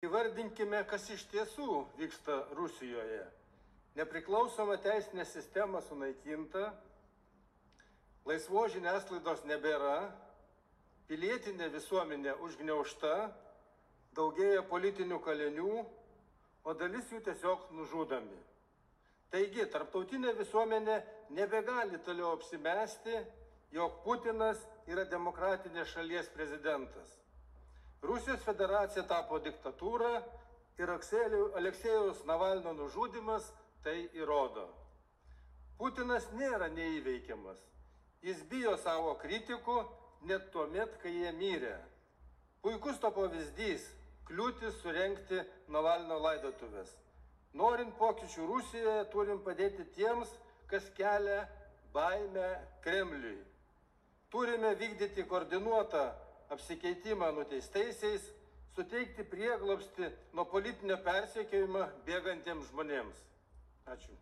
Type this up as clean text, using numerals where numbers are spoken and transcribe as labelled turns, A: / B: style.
A: Įvardinkime, kas iš tiesų vyksta Rusijoje. Nepriklausoma teisinė sistema sunaikinta, laisvos žiniasklaidos nebėra, pilietinė visuomenė užgniaužta, daugėja politinių kalinių, o dalis jų tiesiog nužudomi. Taigi, tarptautinė visuomenė nebegali toliau apsimesti, jog Putinas yra demokratinės šalies prezidentas. Rusijos federacija tapo diktatūra ir Aleksėjaus Navalno nužudymas tai įrodo. Putinas nėra neįveikiamas. Jis bijo savo kritikų net tuomet, kai jie mirė. Puikus to pavyzdys – kliūtis surengti Navalno laidotuvės. Norint pokyčių Rusijoje, turim padėti tiems, kas kelia baimę Kremliui. Turime vykdyti koordinuotą apsikeitimą nuteistaisiais, suteikti prieglobstį nuo politinio persekiojimo bėgantiems žmonėms. Ačiū.